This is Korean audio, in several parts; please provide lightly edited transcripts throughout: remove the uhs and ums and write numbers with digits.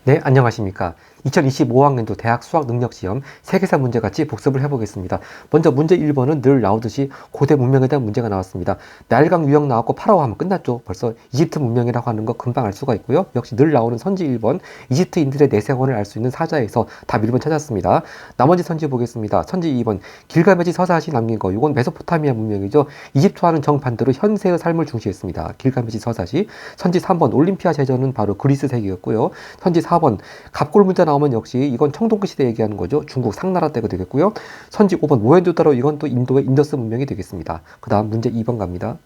네, 안녕하십니까. 2025학년도 대학 수학 능력 시험 세계사 문제 같이 복습을 해보겠습니다. 먼저 문제 1번은 늘 나오듯이 고대 문명에 대한 문제가 나왔습니다. 나일강 유형 나왔고 파라오 하면 끝났죠. 벌써 이집트 문명이라고 하는 거 금방 알 수가 있고요. 역시 늘 나오는 선지 1번, 이집트인들의 내세권을 알 수 있는 사자에서 답 1번 찾았습니다. 나머지 선지 보겠습니다. 선지 2번, 길가메시 서사시 남긴 거. 이건 메소포타미아 문명이죠. 이집트와는 정반대로 현세의 삶을 중시했습니다. 길가메시 서사시. 선지 3번, 올림피아 제전은 바로 그리스 세계였고요. 선지 4번, 갑골 문자 나오면 역시 이건 청동기 시대 얘기하는 거죠. 중국 상나라 때가 되겠고요. 선지 5번, 모헨조다로. 이건 또 인도의 인더스 문명이 되겠습니다. 그 다음 문제 2번 갑니다.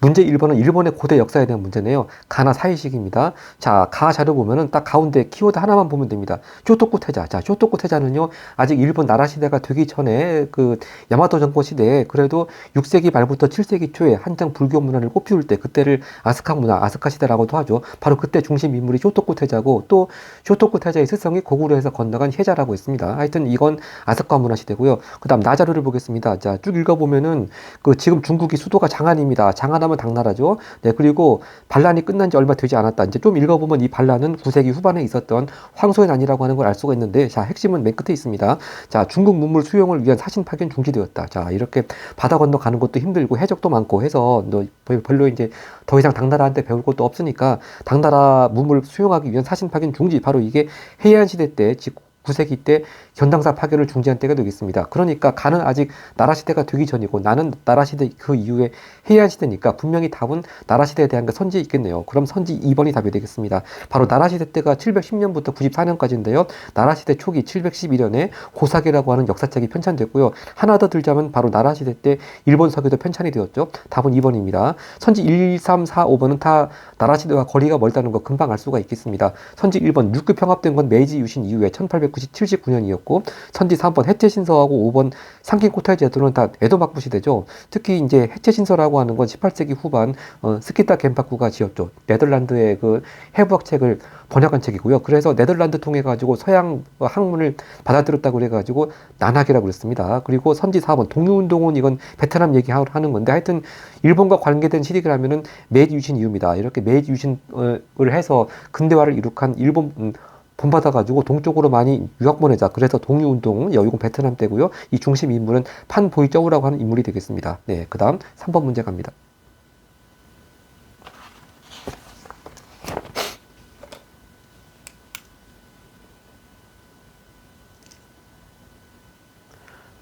문제 1번은 일본의 고대 역사에 대한 문제네요. 가나 사이식입니다. 자, 가 자료 보면은 딱 가운데 키워드 하나만 보면 됩니다. 쇼토쿠 태자. 자, 쇼토쿠 태자는요, 아직 일본 나라 시대가 되기 전에 그 야마토 정권 시대에 그래도 6세기 말부터 7세기 초에 한창 불교 문화를 꽃피울 때 그때를 아스카 문화, 아스카 시대라고도 하죠. 바로 그때 중심 인물이 쇼토쿠 태자고 또 쇼토쿠 태자의 스승이 고구려에서 건너간 혜자라고 했습니다. 하여튼 이건 아스카 문화 시대고요. 그 다음 나 자료를 보겠습니다. 자, 쭉 읽어보면은 그 지금 중국이 수도가 장안입니다. 장안하면 당나라죠. 네, 그리고 반란이 끝난 지 얼마 되지 않았다. 이제 좀 읽어보면 이 반란은 9세기 후반에 있었던 황소의 난이라고 하는 걸 알 수가 있는데, 자, 핵심은 맨 끝에 있습니다. 자, 중국 문물 수용을 위한 사신 파견 중지되었다. 자, 이렇게 바다 건너 가는 것도 힘들고 해적도 많고 해서 너 별로 이제 더 이상 당나라한테 배울 것도 없으니까 당나라 문물 수용하기 위한 사신 파견 중지. 바로 이게 해안 시대 때 9세기 때 견당사 파견을 중지한 때가 되겠습니다. 그러니까 가는 아직 나라 시대가 되기 전이고 나는 나라 시대 그 이후에 해안 시대니까 분명히 답은 나라 시대에 대한 게 선지에 있겠네요. 그럼 선지 2번이 답이 되겠습니다. 바로 나라 시대 때가 710년부터 94년까지인데요. 나라 시대 초기 711년에 고사계라고 하는 역사책이 편찬됐고요. 하나 더 들자면 바로 나라 시대 때 일본 서기도 편찬이 되었죠. 답은 2번입니다. 선지 1, 3, 4, 5번은 다 나라 시대와 거리가 멀다는 거 금방 알 수가 있겠습니다. 선지 1번 육교 평합된 건 메이지 유신 이후에 1879년이었고 선지 3번 해체 신서하고 5번 상긴 코타이 제도는 다 에도 막부 시대죠. 특히 이제 해체 신서라고 하는 건 18세기 후반 스키타 겐파쿠가 지었죠. 네덜란드의 그 해부학 책을 번역한 책이고요. 그래서 네덜란드 통해 가지고 서양 학문을 받아들였다고 그래 가지고 난학이라고 그랬습니다. 그리고 선지 4번 독립운동은 이건 베트남 얘기하는 건데 하여튼 일본과 관계된 시리즈라면은 메이지 유신 이후입니다. 이렇게 메이지 유신을 해서 근대화를 이룩한 일본 본받아가지고 동쪽으로 많이 유학 보내자. 그래서 독립운동은 여기고 베트남 때고요. 이 중심 인물은 판 보이쩌우라고 하는 인물이 되겠습니다. 네, 그 다음 3번 문제 갑니다.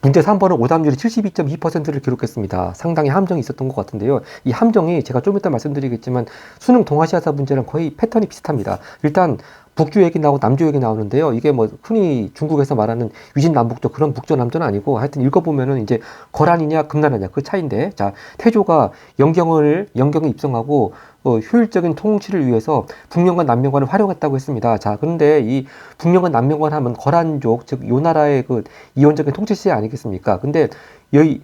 문제 3번은 오답률이 72.2%를 기록했습니다. 상당히 함정이 있었던 것 같은데요. 이 함정이 제가 좀 이따 말씀드리겠지만 수능 동아시아사 문제랑 거의 패턴이 비슷합니다. 일단 북조 얘기 나오고 남조 얘기 나오는데요. 이게 뭐 흔히 중국에서 말하는 유진남북조 그런 북조 남조는 아니고 하여튼 읽어보면은 이제 거란이냐 금나라냐 그 차이인데 자 태조가 영경을 입성하고 효율적인 통치를 위해서 북명관 남명관을 활용했다고 했습니다. 자 그런데 이 북명관 남명관 하면 거란족 즉 요 나라의 그 이원적인 통치시 아니겠습니까? 근데 여기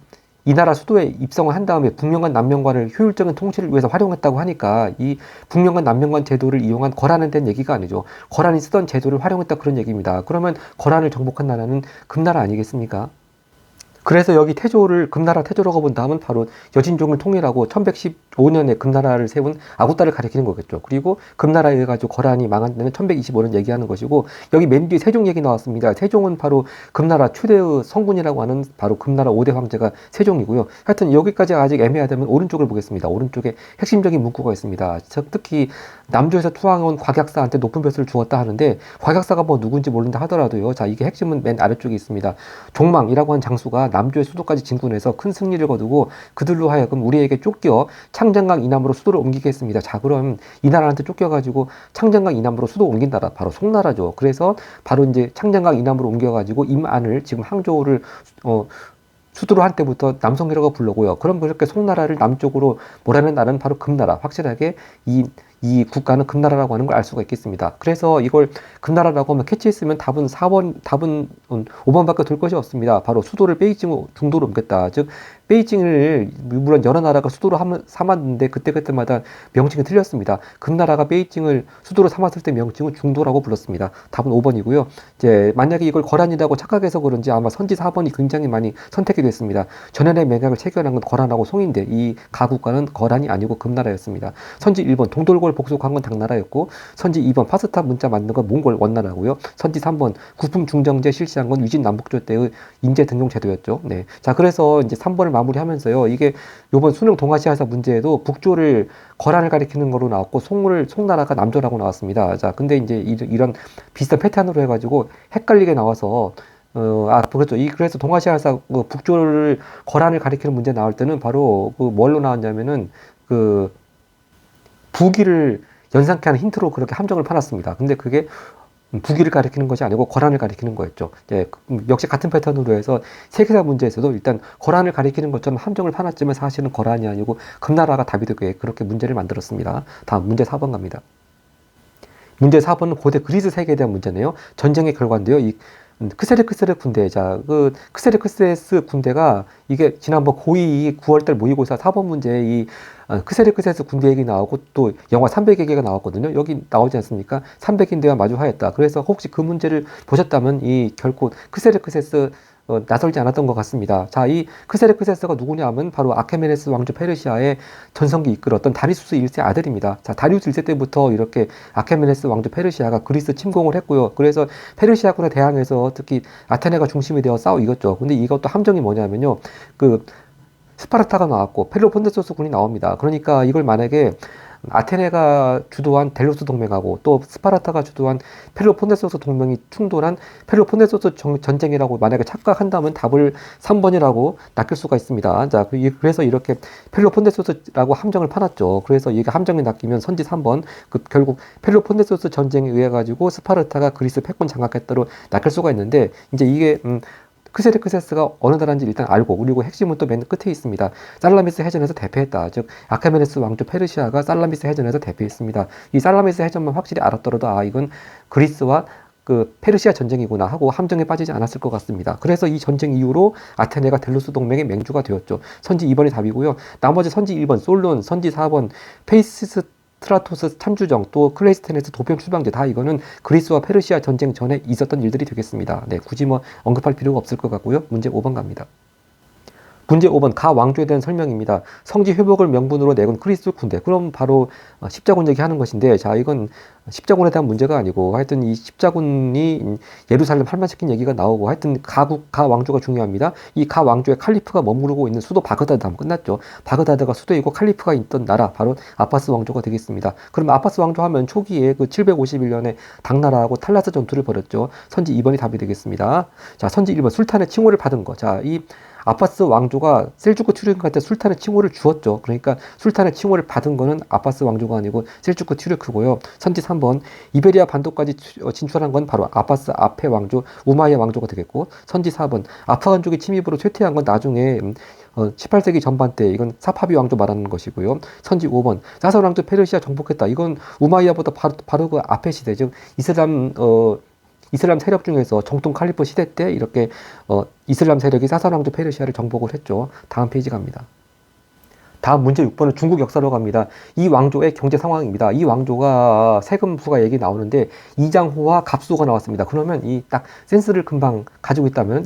이 나라 수도에 입성을 한 다음에 북명관 남명관을 효율적인 통치를 위해서 활용했다고 하니까 이 북명관 남명관 제도를 이용한 거란에 대한 얘기가 아니죠. 거란이 쓰던 제도를 활용했다 그런 얘기입니다. 그러면 거란을 정복한 나라는 금나라 아니겠습니까? 그래서 여기 태조를 금나라 태조라고 본다면 바로 여진종을 통일하고 1115년에 금나라를 세운 아구따를 가리키는 거겠죠. 그리고 금나라에 의해 가지고 거란이 망한 데는 1125년 얘기하는 것이고 여기 맨 뒤에 세종 얘기 나왔습니다. 세종은 바로 금나라 최대의 성군이라고 하는 바로 금나라 5대 황제가 세종이고요. 하여튼 여기까지 아직 애매하다면 오른쪽을 보겠습니다. 오른쪽에 핵심적인 문구가 있습니다. 특히 남조에서 투항해온 곽약사한테 높은 벼슬을 주었다 하는데 곽약사가 뭐 누군지 모른다 하더라도요. 자 이게 핵심은 맨 아래쪽에 있습니다. 종망이라고 하는 장수가 남조의 수도까지 진군해서 큰 승리를 거두고 그들로 하여금 우리에게 쫓겨 창장강 이남으로 수도를 옮기게 했습니다. 자 그럼 이 나라한테 쫓겨가지고 창장강 이남으로 수도 옮긴 나라 바로 송나라죠. 그래서 바로 이제 창장강 이남으로 옮겨가지고 임안을 지금 항저우를 수도로 한 때부터 남성이라고 부르고요. 그럼 그렇게 송나라를 남쪽으로 몰아낸 나라는 바로 금나라. 확실하게 이 국가는 금나라라고 하는 걸 알 수가 있겠습니다. 그래서 이걸 금나라라고 하면 캐치했으면 답은 5번밖에 될 것이 없습니다. 바로 수도를 베이징 중도로 옮겼다. 즉 베이징을 물론 여러 나라가 수도로 삼았는데 그때마다 명칭이 틀렸습니다. 금나라가 베이징을 수도로 삼았을 때 명칭은 중도라고 불렀습니다. 답은 5번이고요. 이제 만약에 이걸 거란이라고 착각해서 그런지 아마 선지 4번이 굉장히 많이 선택이 됐습니다. 전현의 맹약을 체결한 건 거란하고 송인데 이 가국가는 거란이 아니고 금나라였습니다. 선지 1번 동돌고 서쪽을 복속한 건 당나라였고, 선지 2번 파스타 문자 만든 건 몽골 원나라고요. 선지 3번 국품 중정제 실시한 건 위진 남북조 때의 인재 등용 제도였죠. 네. 자, 그래서 이제 3번을 마무리하면서요. 이게 요번 수능 동아시아사 문제에도 북조를 거란을 가리키는 거로 나왔고, 송나라가 남조라고 나왔습니다. 자, 근데 이제 이런 비슷한 패턴으로 해가지고 헷갈리게 나와서 그렇죠. 그래서 동아시아사 북조를 거란을 가리키는 문제 나올 때는 바로 뭘로 나왔냐면은 북위를 연상케 하는 힌트로 그렇게 함정을 파놨습니다. 근데 그게 북위를 가리키는 것이 아니고 거란을 가리키는 거였죠. 예, 역시 같은 패턴으로 해서 세계사 문제에서도 일단 거란을 가리키는 것처럼 함정을 파놨지만 사실은 거란이 아니고 금나라가 답이 되게 그렇게 문제를 만들었습니다. 다음 문제 4번 갑니다. 문제 4번은 고대 그리스 세계에 대한 문제네요. 전쟁의 결과인데요. 이 크세르크세스 군대, 크세르크세스 군대가 이게 지난번 고2 9월달 모의고사 4번 문제에 이 크세르크세스 군대 얘기 나오고 또 영화 300얘기가 나왔거든요. 여기 나오지 않습니까? 300인대와 마주하였다. 그래서 혹시 그 문제를 보셨다면 이 결코 크세르크세스 나설지 않았던 것 같습니다. 자, 이 크세르크세스가 누구냐 하면 바로 아케메네스 왕조 페르시아의 전성기 이끌었던 다리우스 1세 아들입니다. 자, 다리우스 1세 때부터 이렇게 아케메네스 왕조 페르시아가 그리스 침공을 했고요. 그래서 페르시아군에 대항해서 특히 아테네가 중심이 되어 이겼죠. 근데 이것도 함정이 뭐냐면요. 스파르타가 나왔고 펠로폰네소스 군이 나옵니다. 그러니까 이걸 만약에 아테네가 주도한 델로스 동맹하고 또 스파르타가 주도한 펠로폰네소스 동맹이 충돌한 펠로폰네소스 전쟁이라고 만약에 착각한다면 답을 3번이라고 낚일 수가 있습니다. 자, 그래서 이렇게 펠로폰네소스라고 함정을 파놨죠. 그래서 이게 함정이 낚이면 선지 3번 결국 펠로폰네소스 전쟁에 의해 가지고 스파르타가 그리스 패권 장악했다로 낚일 수가 있는데 이제 이게 크세르크세스가 어느 나라인지 일단 알고, 그리고 핵심은 또 맨 끝에 있습니다. 살라미스 해전에서 대패했다. 즉 아케메네스 왕조 페르시아가 살라미스 해전에서 대패했습니다. 이 살라미스 해전만 확실히 알았더라도 이건 그리스와 페르시아 전쟁이구나 하고 함정에 빠지지 않았을 것 같습니다. 그래서 이 전쟁 이후로 아테네가 델로스 동맹의 맹주가 되었죠. 선지 2번이 답이고요. 나머지 선지 1번 솔론, 선지 4번 페이시스 트라토스 참주정, 또 클레이스테네스 도평 추방제, 다 이거는 그리스와 페르시아 전쟁 전에 있었던 일들이 되겠습니다. 네, 굳이 언급할 필요가 없을 것 같고요. 문제 5번 갑니다. 문제 5번 가 왕조에 대한 설명입니다. 성지 회복을 명분으로 내건 그리스 군대. 그럼 바로 십자군 얘기하는 것인데, 자, 이건 십자군에 대한 문제가 아니고 하여튼 이 십자군이 예루살렘 할만시킨 얘기가 나오고 하여튼 가 왕조가 중요합니다. 이 가 왕조의 칼리프가 머무르고 있는 수도 바그다드 하면 끝났죠. 바그다드가 수도이고 칼리프가 있던 나라 바로 아바스 왕조가 되겠습니다. 그럼 아바스 왕조 하면 초기에 751년에 당나라하고 탈라스 전투를 벌였죠. 선지 2번이 답이 되겠습니다. 자, 선지 1번 술탄의 칭호를 받은 거. 자, 이 아바스 왕조가 셀주크 튀르크한테 술탄의 칭호를 주었죠. 그러니까 술탄의 칭호를 받은 거는 아바스 왕조가 아니고 셀주크 튀르크고요. 선지 3번 이베리아 반도까지 진출한 건 바로 아바스 아페 왕조 우마이야 왕조가 되겠고, 선지 4번 아파간족의 침입으로 쇠퇴한 건 나중에 18세기 전반 때 이건 사파비 왕조 말하는 것이고요. 선지 5번 사선 왕조 페르시아 정복했다. 이건 우마이야보다 바로 그 앞에 시대, 즉 이슬람 세력 중에서 정통 칼리프 시대 때 이렇게 이슬람 세력이 사선 왕조 페르시아를 정복을 했죠. 다음 페이지 갑니다. 다음 문제 6번은 중국 역사로 갑니다. 이 왕조의 경제 상황입니다. 이 왕조가 세금수가 얘기 나오는데 이장호와 갑수가 나왔습니다. 그러면 이 딱 센스를 금방 가지고 있다면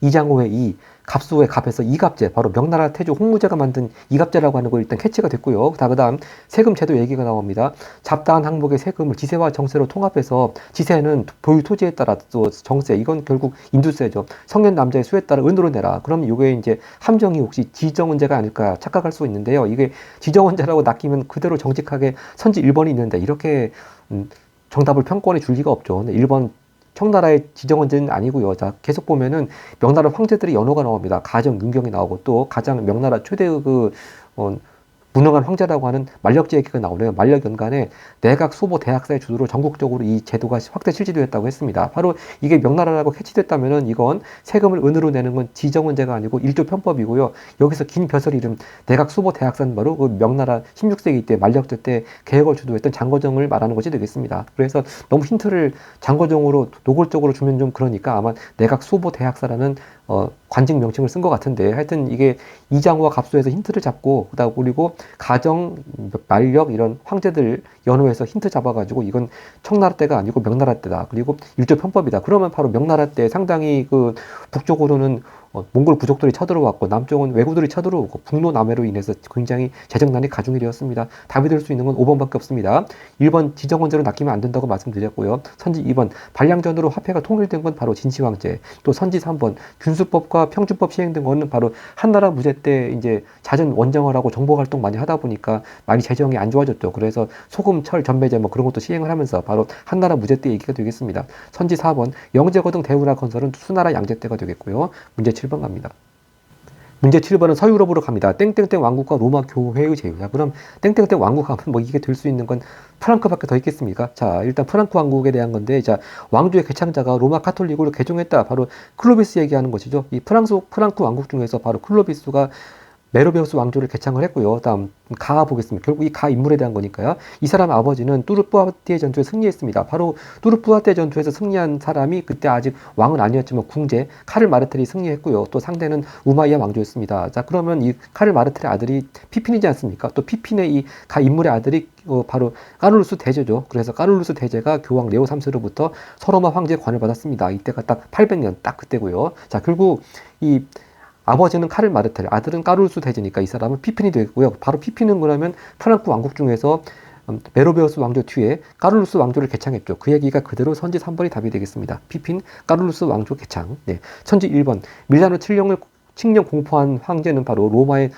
이장호의 이 갑수의 갑에서 이갑제, 바로 명나라 태조 홍무제가 만든 이갑제라고 하는 거 일단 캐치가 됐고요. 그다음 세금 제도 얘기가 나옵니다. 잡다한 항목의 세금을 지세와 정세로 통합해서, 지세는 보유 토지에 따라, 또 정세, 이건 결국 인두세죠. 성년 남자의 수에 따라 은으로 내라. 그럼 이게 이제 함정이 혹시 지정원제가 아닐까 착각할 수 있는데요. 이게 지정원제라고 낚이면 그대로 정직하게 선지 1번이 있는데 이렇게 정답을 편권해 줄 리가 없죠. 1번 청나라의 지정원제는 아니고요. 자, 계속 보면은 명나라 황제들의 연호가 나옵니다. 가정 윤경이 나오고, 또 가장 명나라 최대의 무능한 황제라고 하는 만력제 얘기가 나오네요. 만력 연간에 내각 수보 대학사의 주도로 전국적으로 이 제도가 확대 실시되었다고 했습니다. 바로 이게 명나라라고 캐치됐다면은 이건 세금을 은으로 내는 건 지정원제가 아니고 일조 편법이고요. 여기서 긴 벼슬 이름 내각 수보 대학사는 바로 그 명나라 16세기 때 만력제 때 개혁을 주도했던 장거정을 말하는 것이 되겠습니다. 그래서 너무 힌트를 장거정으로 노골적으로 주면 좀 그러니까 아마 내각 수보 대학사라는 관직 명칭을 쓴 것 같은데, 하여튼 이게 이장호와 갑수에서 힌트를 잡고, 그리고 가정, 만력 이런 황제들 연호해서 힌트 잡아가지고 이건 청나라 때가 아니고 명나라 때다. 그리고 일조 편법이다. 그러면 바로 명나라 때 상당히 북쪽으로는 몽골 부족들이 쳐들어왔고 남쪽은 왜구들이 쳐들어오고 북로남해로 인해서 굉장히 재정난이 가중이 되었습니다. 답이 될 수 있는 건 5번밖에 없습니다. 1번 지정원제로 낚이면 안 된다고 말씀드렸고요. 선지 2번 반량전으로 화폐가 통일된 건 바로 진시황제. 또 선지 3번 균수법과 평주법 시행된 거는 바로 한나라 무제 때 이제 잦은 원정을 하고 정보 활동 많이 하다 보니까 많이 재정이 안 좋아졌죠. 그래서 소금, 철, 전매제 뭐 그런 것도 시행을 하면서 바로 한나라 무제 때 얘기가 되겠습니다. 선지 4번 영제거등 대운하 건설은 수나라 양제 때가 되겠고요. 문제 7번 갑니다. 문제 7번은 서유럽으로 갑니다. 땡땡땡 왕국과 로마 교회의 제휴. 자, 그럼 땡땡땡 왕국 하면 뭐 이게 될 수 있는 건 프랑크밖에 더 있겠습니까? 자, 일단 프랑크 왕국에 대한 건데, 자, 왕조의 개창자가 로마 카톨릭으로 개종했다. 바로 클로비스 얘기하는 것이죠. 이 프랑크 왕국 중에서 바로 클로비스가 메로베우스 왕조를 개창을 했고요. 다음 가 보겠습니다. 결국 이 가 인물에 대한 거니까요. 이 사람 아버지는 뚜르뿌아띠의 전투에 승리했습니다. 바로 뚜르뿌아띠의 전투에서 승리한 사람이 그때 아직 왕은 아니었지만 궁제 카를 마르텔이 승리했고요. 또 상대는 우마이야 왕조였습니다. 자, 그러면 이 카를 마르텔의 아들이 피핀이지 않습니까? 또 피핀의 이 가 인물의 아들이 바로 까룰루스 대제죠. 그래서 까룰루스 대제가 교황 레오 3세로부터 서로마 황제의 관을 받았습니다. 이때가 딱 800년 딱 그때고요. 자, 결국 이 아버지는 카를 마르텔, 아들은 까룰루스 대제니까 이 사람은 피핀이 되겠고요. 바로 피핀은 그러면 프랑크 왕국 중에서 메로베우스 왕조 뒤에 까룰루스 왕조를 개창했죠. 그 얘기가 그대로 선지 3번이 답이 되겠습니다. 피핀, 까룰루스 왕조 개창. 네. 선지 1번, 밀라노 칙령 공포한 황제는 바로 로마의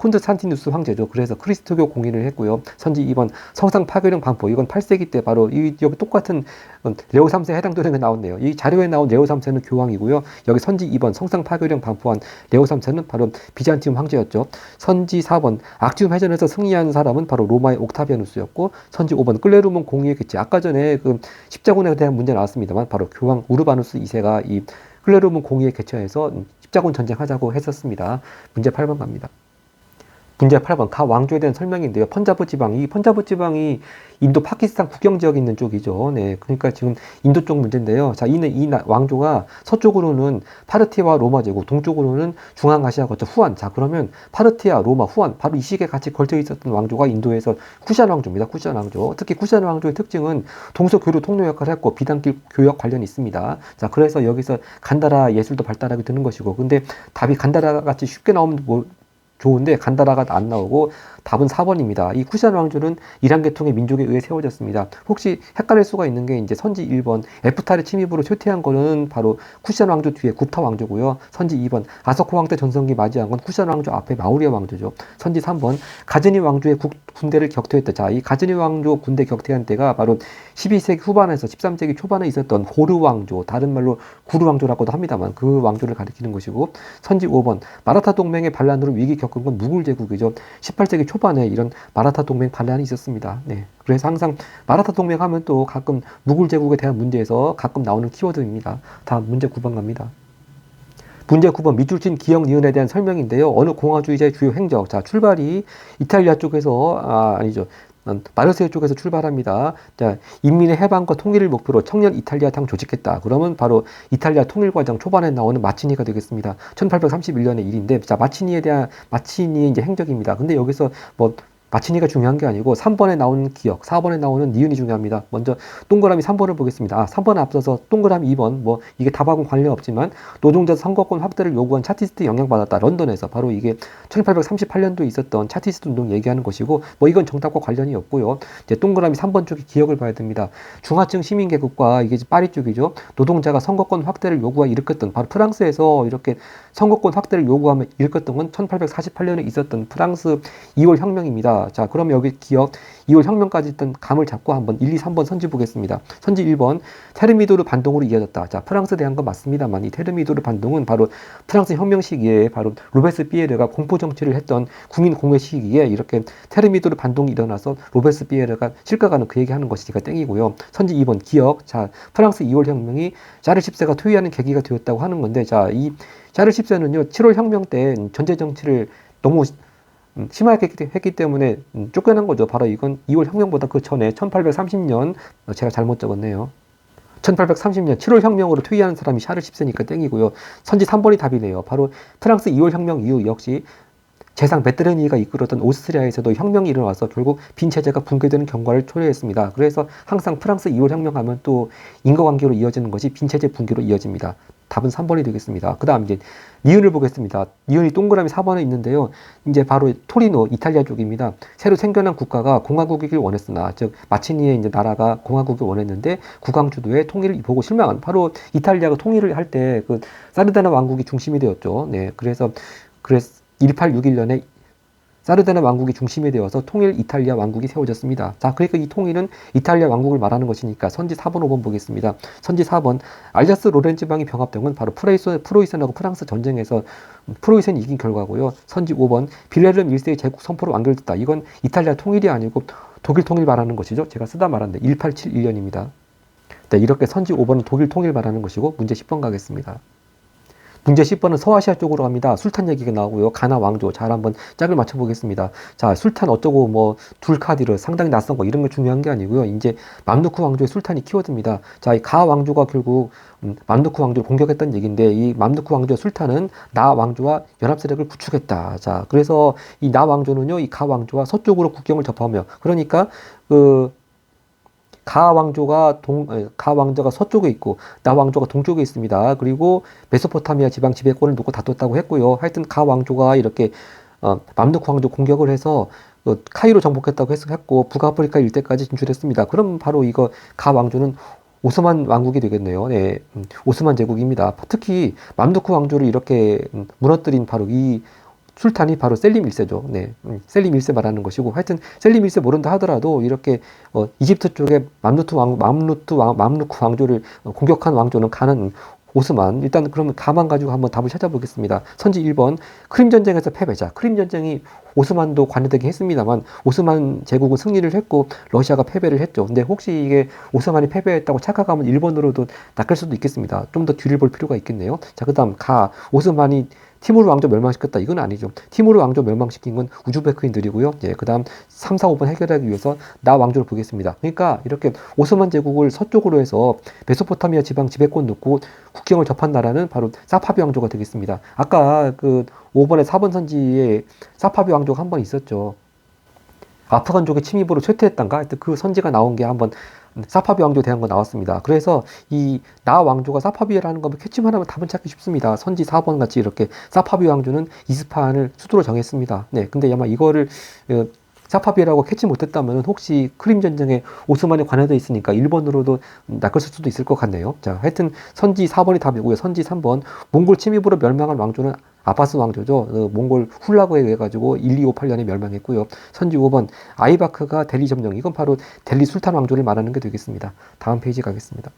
콘스탄티누스 황제죠. 그래서 그리스도교 공인을 했고요. 선지 2번 성상 파괴령 반포. 이건 8세기 때 바로 여기 똑같은 레오 3세에 해당되는 게 나왔네요. 이 자료에 나온 레오 3세는 교황이고요. 여기 선지 2번 성상 파괴령 반포한 레오 3세는 바로 비잔티움 황제였죠. 선지 4번 악지움 해전에서 승리한 사람은 바로 로마의 옥타비아누스였고, 선지 5번 끌레르몬 공의의 개최. 아까 전에 그 십자군에 대한 문제 나왔습니다만 바로 교황 우르바누스 2세가 이 끌레르몬 공의의 개최에서 십자군 전쟁하자고 했었습니다. 문제 8번 갑니다. 문제 8번 가 왕조에 대한 설명인데요. 펀자브 지방이 인도 파키스탄 국경 지역에 있는 쪽이죠. 네, 그러니까 지금 인도 쪽 문제인데요. 자, 이 왕조가 서쪽으로는 파르티아와 로마 제국, 동쪽으로는 중앙아시아 거쳐 후안. 자, 그러면 파르티아, 로마, 후안 바로 이 시기에 같이 걸쳐 있었던 왕조가 인도에서 쿠샨 왕조입니다. 쿠샨 왕조. 특히 쿠샨 왕조의 특징은 동서교류 통로 역할을 했고 비단길 교역 관련이 있습니다. 자, 그래서 여기서 간다라 예술도 발달하게 되는 것이고, 근데 답이 간다라 같이 쉽게 나오면 좋은데 간다라가 안 나오고 답은 4번입니다. 이 쿠샨 왕조는 이란 계통의 민족에 의해 세워졌습니다. 혹시 헷갈릴 수가 있는 게 이제 선지 1번 에프탈의 침입으로 쇠퇴한 거는 바로 쿠샨 왕조 뒤에 굽타 왕조고요. 선지 2번 아서코 왕때 전성기 맞이한 건 쿠샨 왕조 앞에 마우리아 왕조죠. 선지 3번 가즈니 왕조의 군대를 격퇴했다. 자, 이 가즈니 왕조 군대 격퇴한 때가 바로 12세기 후반에서 13세기 초반에 있었던 고르 왕조, 다른 말로 구르 왕조라고도 합니다만 그 왕조를 가리키는 것이고, 선지 5번 마라타 동맹의 반란으로 위기 겪은 건 무굴 제국이죠. 18세기 초반에 이런 마라타 동맹 반란이 있었습니다. 네. 그래서 항상 마라타 동맹 하면 또 가끔 무굴 제국에 대한 문제에서 가끔 나오는 키워드입니다. 다음 문제 9번 갑니다. 문제 9번 밑줄친 기역 니은에 대한 설명인데요. 어느 공화주의자의 주요 행적. 자, 출발이 이탈리아 쪽에서 아니죠. 마르세유 쪽에서 출발합니다. 자, 인민의 해방과 통일을 목표로 청년 이탈리아당 조직했다. 그러면 바로 이탈리아 통일 과정 초반에 나오는 마치니가 되겠습니다. 1831년의 일인데, 자, 마치니의 이제 행적입니다. 근데 여기서 뭐 마치니가 중요한 게 아니고 3번에 나오는 기억, 4번에 나오는 니은이 중요합니다. 먼저 동그라미 3번을 보겠습니다. 3번에 앞서서 동그라미 2번, 뭐 이게 답하고는 관련 없지만 노동자 선거권 확대를 요구한 차티스트 영향받았다. 런던에서 바로 이게 1838년도에 있었던 차티스트 운동 얘기하는 것이고, 뭐 이건 정답과 관련이 없고요. 이제 동그라미 3번 쪽의 기억을 봐야 됩니다. 중하층 시민계급과 이게 파리 쪽이죠. 노동자가 선거권 확대를 일으켰던 바로 프랑스에서 이렇게 선거권 확대를 요구하며 일으켰던 건 1848년에 있었던 프랑스 2월 혁명입니다. 자, 그럼 여기 기억 2월 혁명까지 있던 감을 잡고 한번 1, 2, 3번 선지 보겠습니다. 선지 1번 테르미도르 반동으로 이어졌다. 자, 프랑스 대한 건 맞습니다만 이 테르미도르 반동은 바로 프랑스 혁명 시기에 바로 로베스피에르가 공포 정치를 했던 국민 공회 시기에 이렇게 테르미도르 반동이 일어나서 로베스피에르가 실각하는 그 얘기하는 것이니까 땡이고요. 선지 2번 기억. 자, 프랑스 2월 혁명이 샤를 10세가 퇴위하는 계기가 되었다고 하는 건데, 자, 이 샤를 10세는요 7월 혁명 때 전제 정치를 너무 심하게 했기 때문에 쫓겨난 거죠. 바로 이건 2월 혁명보다 그 전에 1830년, 제가 잘못 적었네요. 1830년 7월 혁명으로 퇴위하는 사람이 샤를 10세니까 땡이고요. 선지 3번이 답이네요. 바로 프랑스 2월 혁명 이후 역시 재상 메테르니가 이끌었던 오스트리아에서도 혁명이 일어나서 결국 빈체제가 붕괴되는 경과를 초래했습니다. 그래서 항상 프랑스 2월 혁명하면 또 인과관계로 이어지는 것이 빈체제 붕괴로 이어집니다. 답은 3번이 되겠습니다. 그 다음 이제 니은을 보겠습니다. 니은이 동그라미 4번에 있는데요. 이제 바로 토리노 이탈리아 쪽입니다. 새로 생겨난 국가가 공화국이길 원했으나, 즉 마치니의 이제 나라가 공화국을 원했는데 국왕주도의 통일을 보고 실망한, 바로 이탈리아가 통일을 할 때 그 사르다나 왕국이 중심이 되었죠. 네, 그래서 1861년에 사르다나 왕국이 중심이 되어서 통일 이탈리아 왕국이 세워졌습니다. 자, 그러니까 이 통일은 이탈리아 왕국을 말하는 것이니까 선지 4번, 5번 보겠습니다. 선지 4번, 알자스 로렌 지방이 병합된 건 바로 프로이센하고 프랑스 전쟁에서 프로이센이 이긴 결과고요. 선지 5번, 빌헤르름 1세의 제국 선포로 완결됐다. 이건 이탈리아 통일이 아니고 독일 통일 말하는 것이죠. 제가 쓰다 말았는데 1871년입니다. 네, 이렇게 선지 5번은 독일 통일 말하는 것이고, 문제 10번 가겠습니다. 문제 10번은 서아시아 쪽으로 갑니다. 술탄 얘기가 나오고요. 가나 왕조. 잘 한번 짝을 맞춰보겠습니다. 자, 술탄 어쩌고 뭐 둘카디르 상당히 낯선 거 이런 거 중요한 게 아니고요. 이제 맘루크 왕조의 술탄이 키워드입니다. 자, 이 가 왕조가 결국 맘루크 왕조를 공격했다는 얘기인데, 이 맘루크 왕조 술탄은 나 왕조와 연합 세력을 구축했다. 자, 그래서 이 나 왕조는요, 이 가 왕조와 서쪽으로 국경을 접하며, 그러니까 가 왕조가 서쪽에 있고 나 왕조가 동쪽에 있습니다. 그리고 메소포타미아 지방 지배권을 놓고 다퉜다고 했고요. 하여튼 가 왕조가 이렇게 맘루크 왕조 공격을 해서 카이로 정복했다고 했고 북아프리카 일대까지 진출했습니다. 그럼 바로 이거 가 왕조는 오스만 왕국이 되겠네요. 네, 오스만 제국입니다. 특히 맘루크 왕조를 이렇게 무너뜨린 바로 이 술탄이 바로 셀림 1세죠. 네, 셀림 1세 말하는 것이고, 하여튼 셀림 1세 모른다 하더라도 이렇게 이집트 쪽에 맘루크 왕조를 공격한 왕조는 가는 오스만. 일단 그러면 가만 가지고 한번 답을 찾아보겠습니다. 선지 1번, 크림 전쟁에서 패배자. 크림 전쟁이 오스만도 관여되긴 했습니다만 오스만 제국은 승리를 했고 러시아가 패배를 했죠. 근데 혹시 이게 오스만이 패배했다고 착각하면 일본으로도 낚일 수도 있겠습니다. 좀 더 뒤를 볼 필요가 있겠네요. 자, 그다음 오스만이 티무르 왕조 멸망시켰다. 이건 아니죠. 티무르 왕조 멸망시킨 건 우즈베크인들이고요. 예, 그 다음 3, 4, 5번 해결하기 위해서 나 왕조를 보겠습니다. 그러니까 이렇게 오스만 제국을 서쪽으로 해서 메소포타미아 지방 지배권 놓고 국경을 접한 나라는 바로 사파비 왕조가 되겠습니다. 아까 그 5번에 4번 선지에 사파비 왕조가 한 번 있었죠. 아프간족의 침입으로 쇠퇴했단가? 하여튼 그 선지가 나온 게 한번 사파비 왕조에 대한 거 나왔습니다. 그래서 이 나 왕조가 사파비라는 거면 캐치만 하면 답은 찾기 쉽습니다. 선지 4번 같이 이렇게 사파비 왕조는 이스파한을 수도로 정했습니다. 네, 근데 아마 이거를 사파비라고 캐치 못했다면 혹시 크림 전쟁에 오스만이 관여되어 있으니까 일본으로도 낚였을 수도 있을 것 같네요. 자, 하여튼 선지 4번이 답이고요. 선지 3번, 몽골 침입으로 멸망한 왕조는 아바스 왕조죠. 몽골 훌라그에 의해 가지고 1258년에 멸망했고요. 선지 5번, 아이바크가 델리 점령. 이건 바로 델리 술탄 왕조를 말하는 게 되겠습니다. 다음 페이지 가겠습니다.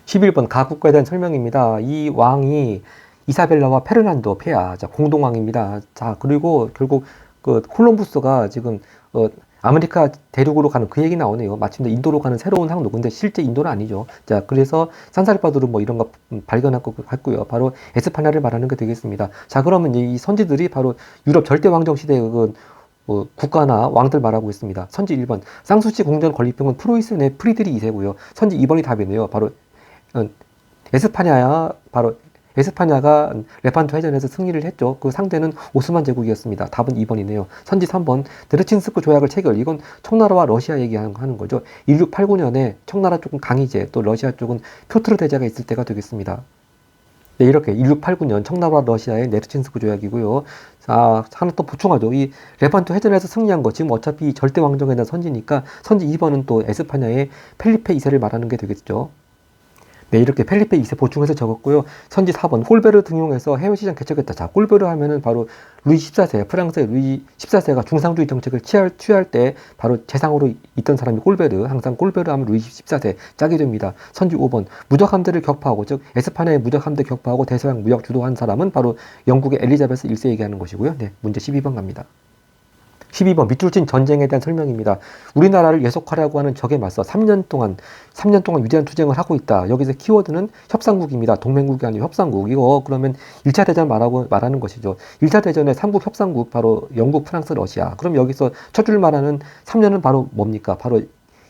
11번, 가국가에 대한 설명입니다. 이 왕이 이사벨라와 페르난도 폐하, 자, 공동왕입니다. 자, 그리고 결국 그 콜럼부스가 지금 아메리카 대륙으로 가는 그 얘기 나오네요. 마침내 인도로 가는 새로운 항로. 근데 실제 인도는 아니죠. 자, 그래서 산살바도르 뭐 이런 거 발견한 것 같고요. 바로 에스파냐를 말하는 게 되겠습니다. 자, 그러면 이 선지들이 바로 유럽 절대 왕정 시대의 국가나 왕들 말하고 있습니다. 선지 1번, 쌍수치 공전 건립병은 프로이센의 프리드리 2세고요. 선지 2번이 답이네요. 바로 에스파냐가 레판토 해전에서 승리를 했죠. 그 상대는 오스만 제국이었습니다. 답은 2번이네요. 선지 3번, 드르친스크 조약을 체결. 이건 청나라와 러시아 얘기하는 거죠. 1689년에 청나라 쪽은 강희제, 또 러시아 쪽은 표트르 대제가 있을 때가 되겠습니다. 네, 이렇게 1689년 청나라와 러시아의 네르친스크 조약이고요. 자, 하나 또 보충하죠. 이 레판토 해전에서 승리한 거, 지금 어차피 절대 왕정에 대한 선지니까 선지 2번은 또 에스파냐의 펠리페 2세를 말하는 게 되겠죠. 네, 이렇게 펠리페 2세 보충해서 적었고요. 선지 4번, 꼴베르 등용해서 해외시장 개척했다. 자, 꼴베르 하면은 바로 루이 14세, 프랑스의 루이 14세가 중상주의 정책을 취할 때 바로 재상으로 있던 사람이 꼴베르, 항상 꼴베르 하면 루이 14세 짝이 됩니다. 선지 5번, 무적함대를 격파하고, 즉 에스파냐의 무적함대 격파하고 대서양 무역 주도한 사람은 바로 영국의 엘리자베스 1세 얘기하는 것이고요. 네, 문제 12번 갑니다. 12번, 밑줄친 전쟁에 대한 설명입니다. 우리나라를 예속하려고 하는 적에 맞서 3년 동안 위대한 투쟁을 하고 있다. 여기서 키워드는 협상국입니다. 동맹국이 아니고 협상국. 이거 그러면 1차 대전 말하는 것이죠. 1차 대전의 3국 협상국, 바로 영국, 프랑스, 러시아. 그럼 여기서 첫 줄 말하는 3년은 바로 뭡니까? 바로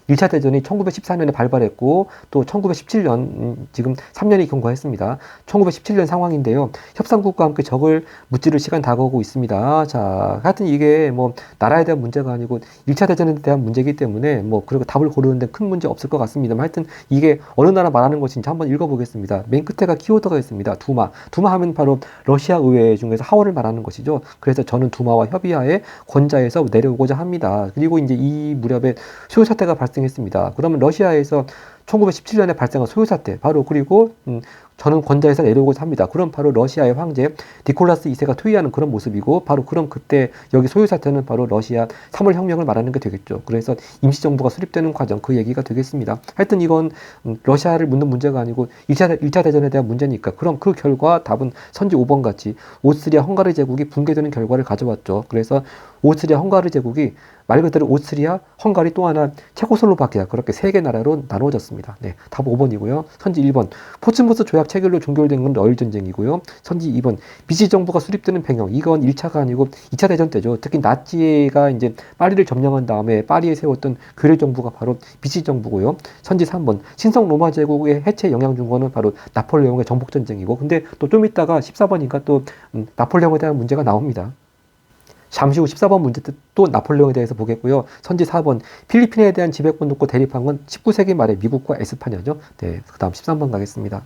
1차 대전이 1914년에 발발했고 또 1917년 지금 3년이 경과했습니다. 1917년 상황인데요. 협상국과 함께 적을 무찌를 시간 다가오고 있습니다. 자, 하여튼 이게 뭐 나라에 대한 문제가 아니고 1차 대전에 대한 문제이기 때문에 뭐 그리고 답을 고르는데 큰 문제 없을 것 같습니다만 하여튼 이게 어느 나라 말하는 것인지 한번 읽어보겠습니다. 맨 끝에가 키워드가 있습니다. 두마. 두마 하면 바로 러시아 의회 중에서 하원을 말하는 것이죠. 그래서 저는 두마와 협의하에 권좌에서 내려오고자 합니다. 그리고 이제 이 무렵에 수요 사태가 발생했습니다. 그러면 러시아에서 1917년에 발생한 소요 사태 바로 그리고 저는 권좌에서 내려오고자 합니다. 그럼 바로 러시아의 황제 니콜라스 2세가 퇴위하는 그런 모습이고 바로 그럼 그때 여기 소요 사태는 바로 러시아 3월 혁명을 말하는 게 되겠죠. 그래서 임시정부가 수립되는 과정 그 얘기가 되겠습니다. 하여튼 이건 러시아를 묻는 문제가 아니고 1차 대전에 대한 문제니까 그럼 그 결과 답은 선지 5번 같이 오스트리아 헝가리 제국이 붕괴되는 결과를 가져왔죠. 그래서 오스트리아 헝가리 제국이 말 그대로 오스트리아, 헝가리 또 하나 체코슬로바키아 그렇게 세 개 나라로 나누어졌습니다. 네, 답 5번이고요. 선지 1번 포츠모스 조약 체결로 종결된 건 러일 전쟁이고요. 선지 2번 비시 정부가 수립되는 배경 이건 1차가 아니고 2차 대전 때죠. 특히 나치가 이제 파리를 점령한 다음에 파리에 세웠던 괴뢰 정부가 바로 비시 정부고요. 선지 3번 신성 로마 제국의 해체 영향 준 거는 바로 나폴레옹의 정복 전쟁이고 근데 또 좀 이따가 14번이니까 또 나폴레옹에 대한 문제가 나옵니다. 잠시 후 14번 문제 때 또 나폴레옹에 대해서 보겠고요. 선지 4번 필리핀에 대한 지배권 놓고 대립한 건 19세기 말에 미국과 에스파냐죠. 네, 그 다음 13번 가겠습니다.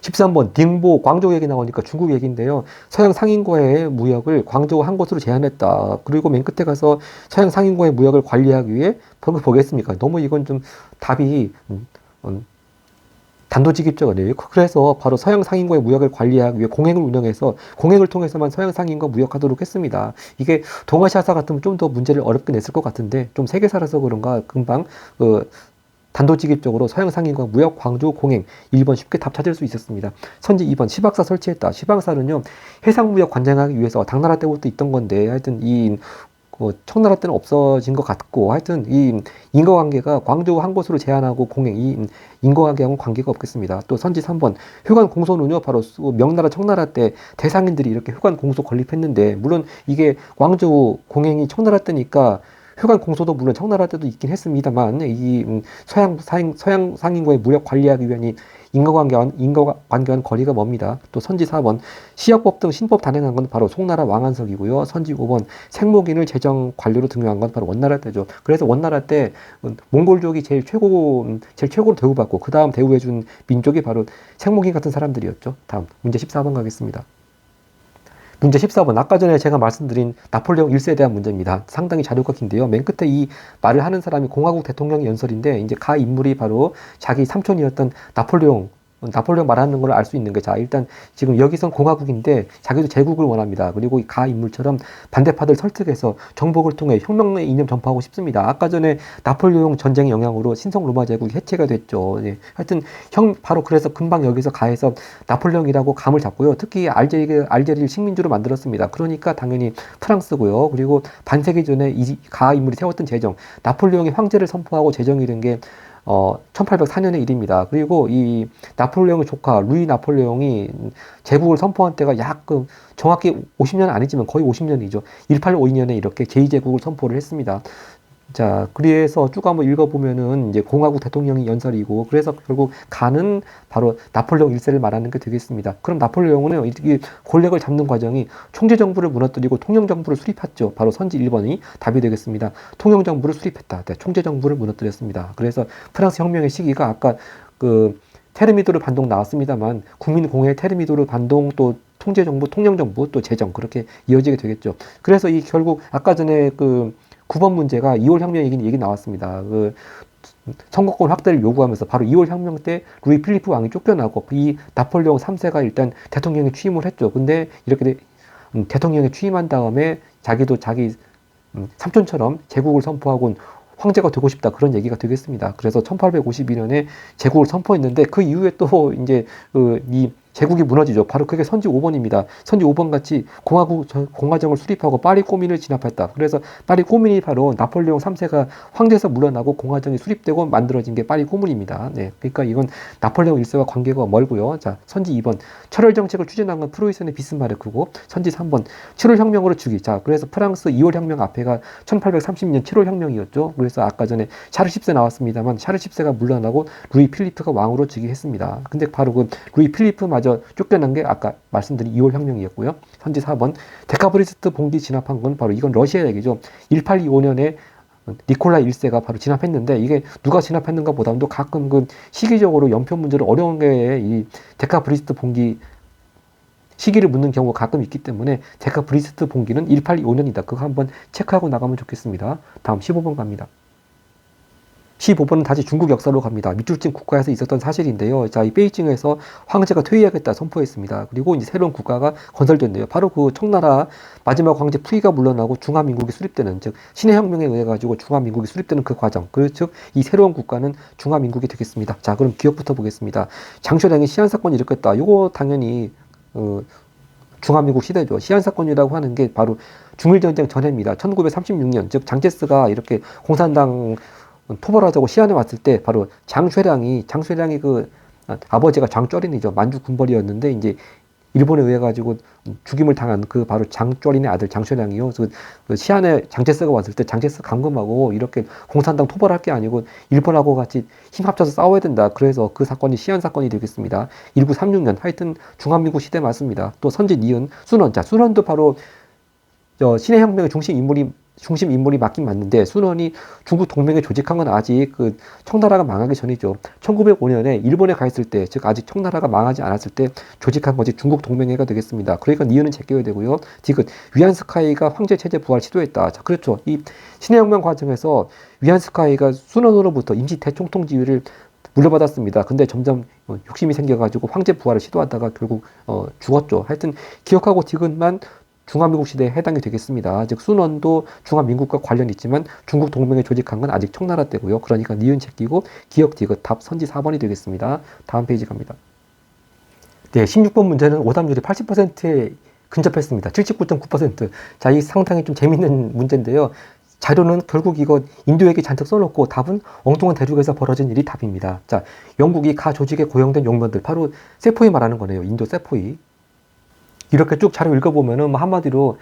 13번 닝보 광저우 얘기 나오니까 중국 얘기인데요. 서양 상인과의 무역을 광저우 한 곳으로 제한했다. 그리고 맨 끝에 가서 서양 상인과의 무역을 관리하기 위해 보겠습니까? 너무 이건 좀 답이 단도직입적 아니에요. 그래서 바로 서양 상인과의 무역을 관리하기 위해 공행을 운영해서 공행을 통해서만 서양 상인과 무역하도록 했습니다. 이게 동아시아사 같으면 좀 더 문제를 어렵게 냈을 것 같은데 좀 세계사라서 그런가 금방 단도직입적으로 서양 상인과 무역 광주 공행 1번 쉽게 답 찾을 수 있었습니다. 선지 2번 시박사 설치했다. 시박사는요 해상무역 관장하기 위해서 당나라 때부터 있던 건데 하여튼 이 청나라 때는 없어진 것 같고 하여튼 이 인과관계가 광주 한 곳으로 제한하고 공행 이 인과관계하고는 관계가 없겠습니다. 또 선지 3번 휴관 공소는요 바로 명나라 청나라 때 대상인들이 이렇게 휴관 공소 건립했는데 물론 이게 광주 공행이 청나라 때니까 휴관 공소도 물론 청나라 때도 있긴 했습니다만 이 서양 상인과의 무역 관리하기 위한 이 인과관계와는 거리가 멉니다. 또 선지 4번 시역법 등 신법 단행한 건 바로 송나라 왕안석이고요. 선지 5번 생목인을 재정 관료로 등용한 건 바로 원나라 때죠. 그래서 원나라 때 몽골족이 제일 최고로 대우받고 그 다음 대우해준 민족이 바로 생목인 같은 사람들이었죠. 다음 문제 14번 가겠습니다. 문제 14번 아까 전에 제가 말씀드린 나폴레옹 1세에 대한 문제입니다. 상당히 자료가 긴데요. 맨 끝에 이 말을 하는 사람이 공화국 대통령 연설인데 이제 가 인물이 바로 자기 삼촌이었던 나폴레옹 말하는 걸 알 수 있는 게 자 일단 지금 여기선 공화국인데 자기도 제국을 원합니다. 그리고 이 가 인물처럼 반대파들 설득해서 정복을 통해 혁명의 이념 전파하고 싶습니다. 아까 전에 나폴레옹 전쟁의 영향으로 신성 로마 제국이 해체가 됐죠. 예. 하여튼 바로 그래서 금방 여기서 가해서 나폴레옹이라고 감을 잡고요. 특히 알제리를 식민지로 만들었습니다. 그러니까 당연히 프랑스고요. 그리고 반세기 전에 이 가 인물이 세웠던 제정 나폴레옹이 황제를 선포하고 제정이 된 게 1804년의 일입니다. 그리고 이 나폴레옹의 조카 루이 나폴레옹이 제국을 선포한 때가 약 정확히 50년 아니지만 거의 50년이죠. 1852년에 이렇게 제2제국을 선포를 했습니다. 자, 그래서 쭉 한번 읽어보면은 이제 공화국 대통령이 연설이고 그래서 결국 가는 바로 나폴레옹 1세를 말하는 게 되겠습니다. 그럼 나폴레옹은 이 권력을 잡는 과정이 총재정부를 무너뜨리고 통영정부를 수립했죠. 바로 선지 1번이 답이 되겠습니다. 통영정부를 수립했다. 네, 총재정부를 무너뜨렸습니다. 그래서 프랑스 혁명의 시기가 아까 테르미도르 반동 나왔습니다만 국민공회 테르미도르 반동 또 통제정부, 통영정부 또 재정 그렇게 이어지게 되겠죠. 그래서 이 결국 아까 전에 9번 문제가 2월 혁명 얘기 나왔습니다. 선거권 확대를 요구하면서 바로 2월 혁명 때 루이 필리프 왕이 쫓겨나고 이 나폴레옹 3세가 일단 대통령에 취임을 했죠. 근데 이렇게 대통령에 취임한 다음에 자기도 자기 삼촌처럼 제국을 선포하고 황제가 되고 싶다 그런 얘기가 되겠습니다. 그래서 1852년에 제국을 선포했는데 그 이후에 또 이제 이 제국이 무너지죠. 바로 그게 선지 5번입니다. 선지 5번 같이 공화정을 수립하고 파리 꼬민을 진압했다. 그래서 파리 꼬민이 바로 나폴레옹 3세가 황제에서 물러나고 공화정이 수립되고 만들어진 게 파리 꼬민입니다. 네, 그러니까 이건 나폴레옹 1세와 관계가 멀고요. 자, 선지 2번 철월 정책을 추진한 건 프로이센의 비스마르크고, 선지 3번 7월 혁명으로 주기. 자, 그래서 프랑스 2월 혁명 앞에가 1830년 7월 혁명이었죠. 그래서 아까 전에 샤르 10세 나왔습니다만 샤르 10세가 물러나고 루이 필리프가 왕으로 즉위했습니다. 근데 바로 그 루이 필리프 마저 쫓겨난 게 아까 말씀드린 2월 혁명이었고요. 선지 4번 데카브리스트 봉기 진압한 건 바로 이건 러시아 얘기죠. 1825년에 니콜라 1세가 바로 진압했는데, 이게 누가 진압했는가 보다도 가끔 그 시기적으로 연표 문제를 어려운 게 이 데카브리스트 봉기 시기를 묻는 경우가 가끔 있기 때문에 데카브리스트 봉기는 1825년이다. 그거 한번 체크하고 나가면 좋겠습니다. 다음 15번 갑니다. 15번은 다시 중국 역사로 갑니다. 밑줄진 국가에서 있었던 사실인데요. 자, 이 베이징에서 황제가 퇴위하겠다 선포했습니다. 그리고 이제 새로운 국가가 건설된대요. 바로 그 청나라 마지막 황제 푸이가 물러나고 중화민국이 수립되는, 즉 신의 혁명에 의해 가지고 중화민국이 수립되는 그 과정, 즉 이 새로운 국가는 중화민국이 되겠습니다. 자, 그럼 기억부터 보겠습니다. 장쇼량이 시한 사건이 일으켰다. 이거 당연히 중화민국 시대죠. 시한 사건이라고 하는 게 바로 중일전쟁 전해입니다. 1936년, 즉 장제스가 이렇게 공산당 토벌하자고 시안에 왔을 때 바로 장쇠량이 그 아버지가 장쩌린이죠. 만주 군벌이었는데 이제 일본에 의해 가지고 죽임을 당한 그 바로 장쩌린의 아들 장쇠량이요. 그 시안에 장제스가 왔을 때 장제스 감금하고 이렇게 공산당 토벌할 게 아니고 일본하고 같이 힘 합쳐서 싸워야 된다. 그래서 그 사건이 시안 사건이 되겠습니다. 1936년 하여튼 중화민국 시대 맞습니다. 또 선지 니은 순원. 자, 순원도 바로 신의 혁명의 중심 인물이 맞긴 맞는데, 순원이 중국 동맹에 조직한 건 아직 그 청나라가 망하기 전이죠. 1905년에 일본에 가 있을 때, 즉 아직 청나라가 망하지 않았을 때 조직한 것이 중국 동맹회가 되겠습니다. 그러니까 니은은 제껴야 되고요. 디귿 위안스카이가 황제 체제 부활 시도했다. 자, 그렇죠. 이 신의 혁명 과정에서 위안스카이가 순원으로부터 임시 대총통 지위를 물려받았습니다. 근데 점점 욕심이 생겨가지고 황제 부활을 시도하다가 결국 죽었죠. 하여튼 기억하고 디귿만 중화민국 시대에 해당이 되겠습니다. 즉 순원도 중화민국과 관련이 있지만 중국 동맹에 조직한 건 아직 청나라 때고요. 그러니까 니은 제끼고 기억 디귿 답 선지 4번이 되겠습니다. 다음 페이지 갑니다. 네, 16번 문제는 오답률이 80%에 근접했습니다. 79.9%. 자, 이 상당히 좀 재밌는 문제인데요. 자료는 결국 이거 인도 얘기 잔뜩 써놓고 답은 엉뚱한 대륙에서 벌어진 일이 답입니다. 자, 영국이 가 조직에 고용된 용병들, 바로 세포이 말하는 거네요. 인도 세포이. 이렇게 쭉 자료 읽어보면은 한마디로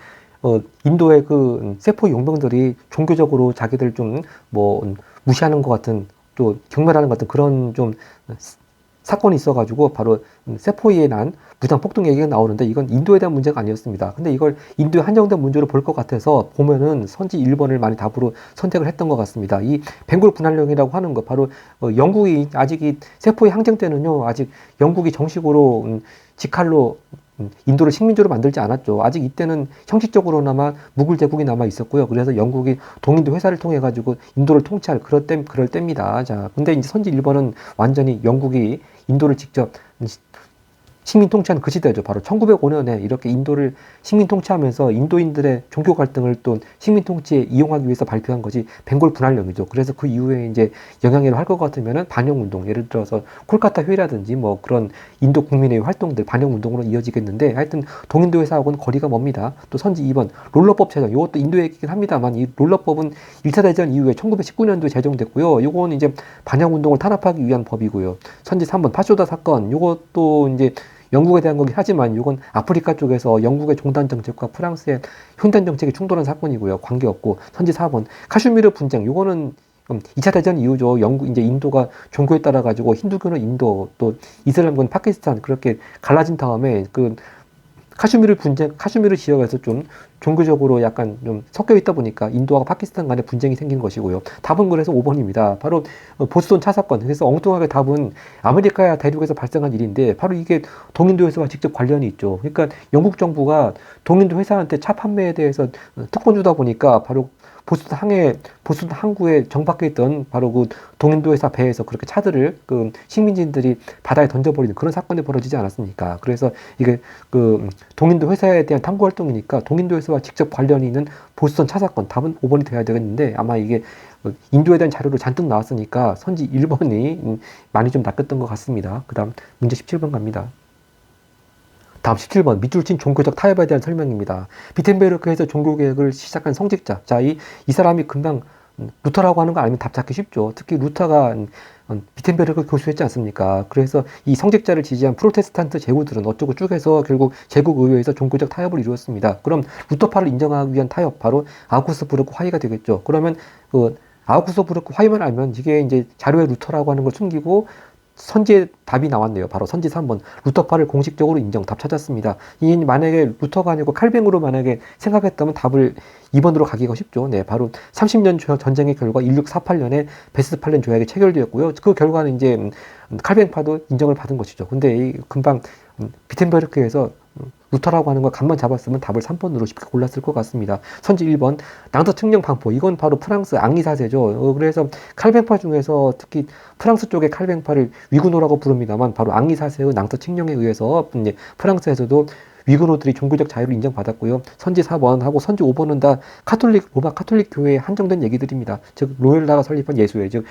인도의 그 세포 용병들이 종교적으로 자기들 좀 무시하는 것 같은, 또 경멸하는 것 같은 그런 좀 사건이 있어가지고 바로 세포이에 난 무장 폭동 얘기가 나오는데, 이건 인도에 대한 문제가 아니었습니다. 근데 이걸 인도에 한정된 문제로 볼 것 같아서 보면은 선지 1번을 많이 답으로 선택을 했던 것 같습니다. 이 벵골 분할령이라고 하는 거, 바로 영국이 아직 이 세포이 항쟁 때는요, 아직 영국이 정식으로 직할로 인도를 식민지로 만들지 않았죠. 아직 이때는 형식적으로나마 무굴 제국이 남아 있었고요. 그래서 영국이 동인도 회사를 통해 가지고 인도를 통치할 그럴 때입니다. 자, 근데 이제 선지 1번은 완전히 영국이 인도를 직접 식민 통치한 그 시대죠. 바로 1905년에 이렇게 인도를 식민 통치하면서 인도인들의 종교 갈등을 또 식민 통치에 이용하기 위해서 발표한 것이 벵골 분할령이죠. 그래서 그 이후에 이제 영향을 할 것 같으면은 반영 운동, 예를 들어서 콜카타 회의라든지 그런 인도 국민의 활동들 반영 운동으로 이어지겠는데, 하여튼 동인도 회사하고는 거리가 멉니다. 또 선지 2번 롤러법 제정. 이것도 인도 얘기긴 합니다만 이 롤러법은 1차 대전 이후에 1919년도에 제정됐고요. 요거는 이제 반영 운동을 탄압하기 위한 법이고요. 선지 3번 파쇼다 사건. 요것도 이제 영국에 대한 거긴 하지만 이건 아프리카 쪽에서 영국의 종단 정책과 프랑스의 혼단 정책이 충돌한 사건이고요. 관계없고. 선지 4번 카슈미르 분쟁. 요거는 2차 대전 이후죠. 이제 인도가 종교에 따라 가지고 힌두교는 인도, 또 이슬람교는 파키스탄, 그렇게 갈라진 다음에 그 카슈미르 지역에서 좀 종교적으로 약간 좀 섞여 있다 보니까 인도와 파키스탄 간에 분쟁이 생긴 것이고요. 답은 그래서 5번입니다. 바로 보스턴 차 사건. 그래서 엉뚱하게 답은 아메리카 대륙에서 발생한 일인데, 바로 이게 동인도 회사와 직접 관련이 있죠. 그러니까 영국 정부가 동인도 회사한테 차 판매에 대해서 특권 주다 보니까 바로 보스턴 항구에 정박해 있던 바로 그 동인도 회사 배에서 그렇게 차들을 그 식민지들이 바다에 던져버리는 그런 사건이 벌어지지 않았습니까? 그래서 이게 그 동인도 회사에 대한 탐구 활동이니까 동인도 회사와 직접 관련이 있는 보스턴 차 사건, 답은 5번이 돼야 되겠는데, 아마 이게 인도에 대한 자료로 잔뜩 나왔으니까 선지 1번이 많이 좀 낚였던 것 같습니다. 그 다음 문제 17번 갑니다. 다음 17번 밑줄 친 종교적 타협에 대한 설명입니다. 비텐베르크에서 종교개혁을 시작한 성직자. 자, 이 사람이 금방 루터라고 하는 거 알면 답 찾기 쉽죠. 특히 루터가 비텐베르크 교수였지 않습니까? 그래서 이 성직자를 지지한 프로테스탄트 제후들은 어쩌고 쭉 해서 결국 제국 의회에서 종교적 타협을 이루었습니다. 그럼 루터파를 인정하기 위한 타협, 바로 아우구스부르크 화의가 되겠죠. 그러면 그 아우구스부르크 화의만 알면 이게 이제 자료의 루터라고 하는 걸 숨기고 선지의 답이 나왔네요. 바로 선지 3번. 루터파를 공식적으로 인정. 답 찾았습니다. 이 만약에 루터가 아니고 칼뱅으로 만약에 생각했다면 답을 2번으로 가기가 쉽죠. 네, 바로 30년 전쟁의 결과 1648년에 베스트팔렌 조약이 체결되었고요. 그 결과는 이제 칼뱅파도 인정을 받은 것이죠. 근데 금방 비텐베르크에서 루터라고 하는 걸 감만 잡았으면 답을 3번으로 쉽게 골랐을 것 같습니다. 선지 1번 낭터 측령 방포. 이건 바로 프랑스 앙리사세죠. 그래서 칼뱅파 중에서 특히 프랑스 쪽의 칼뱅파를 위구노라고 부릅니다만 바로 앙리사세의 낭터 측령에 의해서 프랑스에서도 위그노들이 종교적 자유를 인정받았고요. 선지 4번 하고 선지 5번은 다 로마 카톨릭 교회에 한정된 얘기들입니다. 즉 로엘라가 설립한 예수회, 즉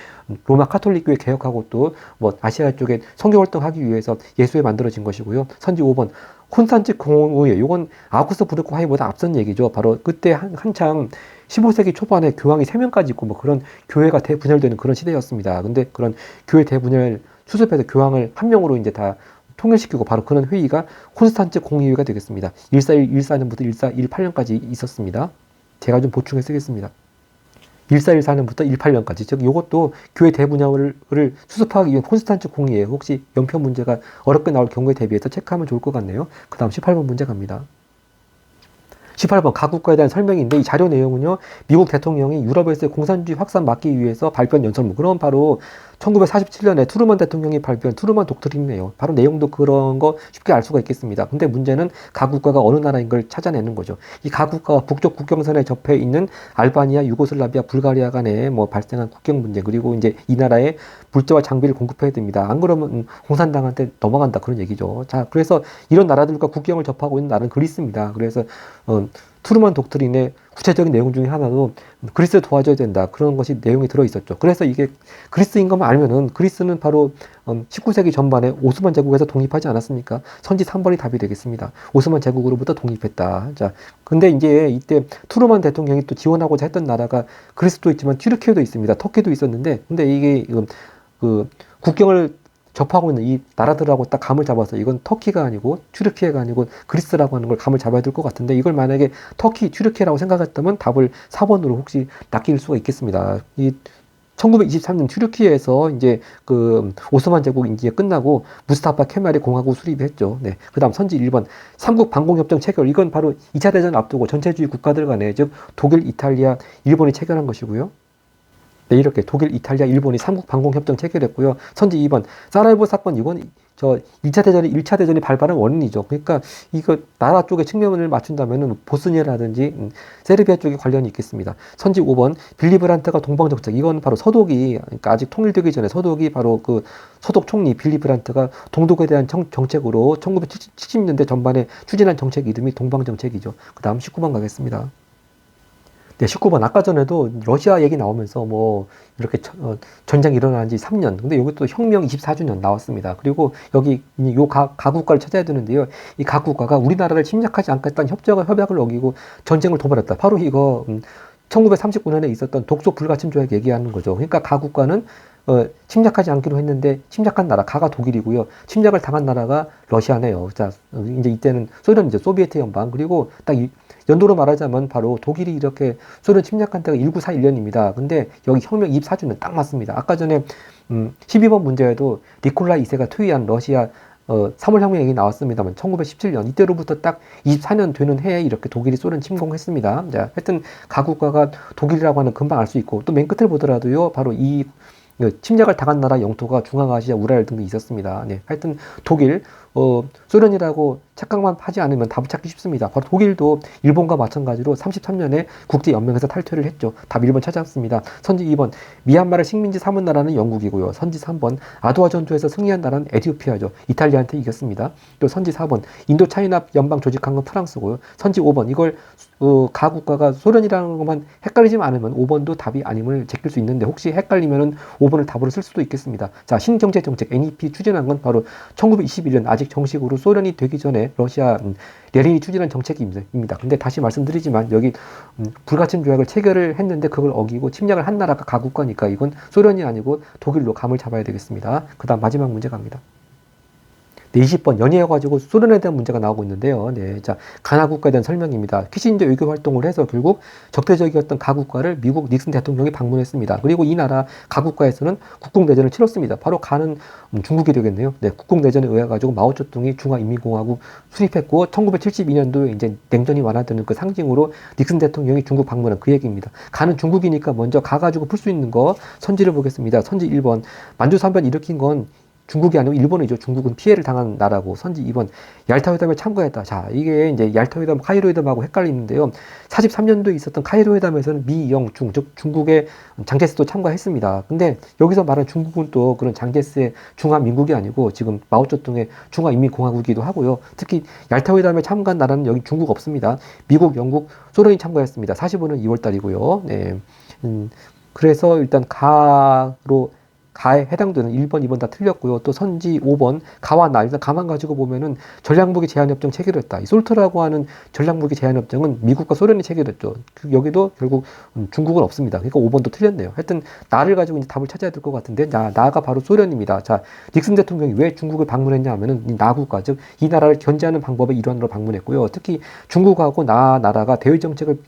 로마 카톨릭 교회 개혁하고 또 뭐 아시아 쪽에 선교 활동하기 위해서 예수회 만들어진 것이고요. 선지 5번 콘스탄츠 공의회, 이건 아우구스트 부르크 화의보다 앞선 얘기죠. 바로 그때 한창 15세기 초반에 교황이 3명까지 있고 뭐 그런 교회가 대분열되는 그런 시대였습니다. 근데 그런 교회 대분열 수습해서 교황을 한 명으로 이제 다 통일시키고 바로 그런 회의가 콘스탄츠 공의회가 되겠습니다. 1414년부터 1418년까지 있었습니다. 제가 좀 보충해 쓰겠습니다. 1414년부터 18년까지, 즉 이것도 교회 대분열을 수습하기 위한 콘스탄츠 공의회, 혹시 연표 문제가 어렵게 나올 경우에 대비해서 체크하면 좋을 것 같네요. 그 다음 18번 문제 갑니다. 18번 가국가에 대한 설명인데 이 자료 내용은요, 미국 대통령이 유럽에서의 공산주의 확산 막기 위해서 발표한 연설문, 그럼 바로 1947년에 트루먼 대통령이 발표한 트루먼 독트린이네요. 바로 내용도 그런 거 쉽게 알 수가 있겠습니다. 근데 문제는 가국가가 어느 나라인 걸 찾아내는 거죠. 이 가국가와 북쪽 국경선에 접해 있는 알바니아, 유고슬라비아, 불가리아 간에 뭐 발생한 국경 문제, 그리고 이제 이 나라에 물자와 장비를 공급해야 됩니다. 안 그러면 공산당한테 넘어간다, 그런 얘기죠. 자, 그래서 이런 나라들과 국경을 접하고 있는 나라는 그리스입니다. 그래서 트루먼 독트린의 구체적인 내용 중에 하나도 그리스를 도와줘야 된다, 그런 것이 내용이 들어있었죠. 그래서 이게 그리스인 것만 알면은, 그리스는 바로 19세기 전반에 오스만 제국에서 독립하지 않았습니까? 선지 3번이 답이 되겠습니다. 오스만 제국으로부터 독립했다. 자, 근데 이제 이때 트루먼 대통령이 또 지원하고자 했던 나라가 그리스도 있지만 튀르키예도 있습니다. 터키도 있었는데, 근데 이게 그 국경을 접하고 있는 이 나라들하고 딱 감을 잡아서 이건 터키가 아니고 튀르키예가 아니고 그리스라고 하는 걸 감을 잡아야 될 것 같은데, 이걸 만약에 터키, 튀르키예라고 생각했다면 답을 4번으로 혹시 낚일 수가 있겠습니다. 이 1923년 튀르키예에서 이제 그 오스만 제국 이제 끝나고 무스타파 케말이 공화국 수립했죠. 네. 그다음 선지 1번 삼국 반공협정 체결. 이건 바로 2차 대전 앞두고 전체주의 국가들 간에, 즉 독일, 이탈리아, 일본이 체결한 것이고요. 네, 이렇게 독일, 이탈리아, 일본이 삼국 반공협정 체결했고요. 선지 2번 사라예보 사건. 이건 1차 대전이 발발한 원인이죠. 그러니까 이거 나라 쪽의 측면을 맞춘다면은 보스니아라든지 세르비아 쪽에 관련이 있겠습니다. 선지 5번 빌리 브란트가 동방정책. 이건 바로 서독이, 그러니까 아직 통일되기 전에 서독이 바로 그 서독 총리 빌리 브란트가 동독에 대한 정책으로 1970년대 전반에 추진한 정책 이름이 동방정책이죠. 그 다음 19번 가겠습니다. 네, 19번. 아까 전에도 러시아 얘기 나오면서 뭐 이렇게 전쟁이 일어난 지 3년. 근데 여기 또 혁명 24주년 나왔습니다. 그리고 여기 요 가국가를 찾아야 되는데요. 이 가국가가 우리나라를 침략하지 않겠다는 협약을 어기고 전쟁을 도발했다. 바로 이거 1939년에 있었던 독소 불가침 조약 얘기하는 거죠. 그러니까 가국가는 침략하지 않기로 했는데 침략한 나라 가가 독일이고요. 침략을 당한 나라가 러시아네요. 자, 이제 이때는 소련이죠. 소비에트 연방. 그리고 딱 연도로 말하자면 바로 독일이 이렇게 소련 침략한 때가 1941년입니다. 근데 여기 혁명 24주년 딱 맞습니다. 아까 전에 12번 문제에도 니콜라이 2세가 퇴위한 러시아 3월 혁명 얘기 나왔습니다만 1917년 이때로부터 딱 24년 되는 해에 이렇게 독일이 소련 침공했습니다. 자, 하여튼 가국가가 독일이라고 하는 금방 알 수 있고, 또 맨 끝을 보더라도요, 바로 이 침략을 당한 나라 영토가 중앙아시아, 우랄 등이 있었습니다. 네, 하여튼 독일, 소련이라고 착각만 하지 않으면 답을 찾기 쉽습니다. 바로 독일도 일본과 마찬가지로 33년에 국제연맹에서 탈퇴를 했죠. 답 1번 찾았습니다. 선지 2번 미얀마를 식민지 삼은 나라는 영국이고요. 선지 3번 아두아 전투에서 승리한 나라는 에티오피아죠. 이탈리아한테 이겼습니다. 또 선지 4번 인도 차이나 연방 조직한 건 프랑스고요. 선지 5번 이걸 가국가가 소련이라는 것만 헷갈리지 않으면 5번도 답이 아님을 제낄 수 있는데, 혹시 헷갈리면은 5번을 답으로 쓸 수도 있겠습니다. 자, 신경제정책 NEP 추진한 건 바로 1921년, 아직 아직 정식으로 소련이 되기 전에 러시아 레닌이 추진한 정책입니다. 근데 다시 말씀드리지만 여기 불가침 조약을 체결을 했는데 그걸 어기고 침략을 한 나라가 가국가니까 이건 소련이 아니고 독일로 감을 잡아야 되겠습니다. 그 다음 마지막 문제 갑니다. 네, 20번 연이어가지고 소련에 대한 문제가 나오고 있는데요. 네, 자, 가나국가에 대한 설명입니다. 키신저 외교 활동을 해서 결국 적대적이었던 가국가를 미국 닉슨 대통령이 방문했습니다. 그리고 이 나라 가국가에서는 국공대전을 치렀습니다. 바로 가는 중국이 되겠네요. 네, 국공대전에 의해 가지고 마오쩌둥이 중화인민공화국 수립했고 1972년도에 이제 냉전이 완화되는 그 상징으로 닉슨 대통령이 중국 방문한 그 얘기입니다. 가는 중국이니까 먼저 가가지고 풀 수 있는 거 선지를 보겠습니다. 선지 1번 만주 산변 일으킨 건 중국이 아니고 일본이죠. 중국은 피해를 당한 나라고. 선지 2번 얄타 회담에 참가했다. 자, 이게 이제 얄타 회담, 카이로 회담하고 헷갈리는데요. 43년도에 있었던 카이로 회담에서는 미, 영, 중, 즉 중국의 장제스도 참가했습니다. 근데 여기서 말하는 중국은 또 그런 장제스의 중화민국이 아니고 지금 마오쩌둥의 중화인민공화국이기도 하고요. 특히 얄타 회담에 참가한 나라는 여기 중국 없습니다. 미국, 영국, 소련이 참가했습니다. 45년 2월 달이고요. 네. 그래서 일단 가에 해당되는 1번, 2번 다 틀렸고요. 또 선지 5번, 가와 나. 일단 가만 가지고 보면은 전략무기 제한협정 체결했다. 이 솔트라고 하는 전략무기 제한협정은 미국과 소련이 체결했죠. 여기도 결국 중국은 없습니다. 그러니까 5번도 틀렸네요. 하여튼 나를 가지고 이제 답을 찾아야 될 것 같은데, 나가 바로 소련입니다. 자, 닉슨 대통령이 왜 중국을 방문했냐 하면은 이 나국가, 즉 이 나라를 견제하는 방법의 일환으로 방문했고요. 특히 중국하고 나라가 대외 정책을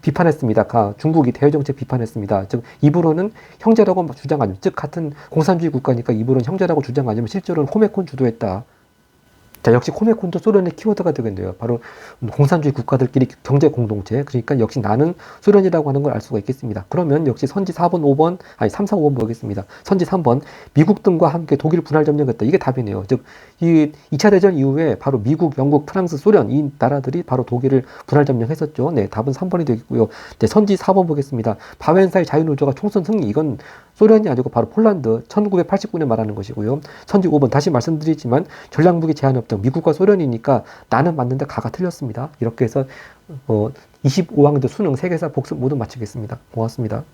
비판했습니다. 중국이 대외정책 비판했습니다. 즉 입으로는 형제라고 주장하죠. 즉 같은 공산주의 국가니까 입으로는 형제라고 주장하지만 실제로는 호메콘 주도했다. 자, 역시 코메콘도 소련의 키워드가 되겠네요. 바로 공산주의 국가들끼리 경제 공동체. 그러니까 역시 나는 소련이라고 하는 걸 알 수가 있겠습니다. 그러면 역시 선지 4번, 5번, 아니 3, 4, 5번 보겠습니다. 선지 3번, 미국 등과 함께 독일 분할 점령했다. 이게 답이네요. 즉, 이 2차 대전 이후에 바로 미국, 영국, 프랑스, 소련 이 나라들이 바로 독일을 분할 점령했었죠. 네, 답은 3번이 되겠고요. 네, 선지 4번 보겠습니다. 바웬사의 자유노조가 총선 승리. 이건 소련이 아니고 바로 폴란드 1989년 말하는 것이고요. 선지 5번 다시 말씀드리지만 전략무기 제한협정 미국과 소련이니까 나는 맞는데 가가 틀렸습니다. 이렇게 해서 25학년도 수능 세계사 복습 모두 마치겠습니다. 고맙습니다.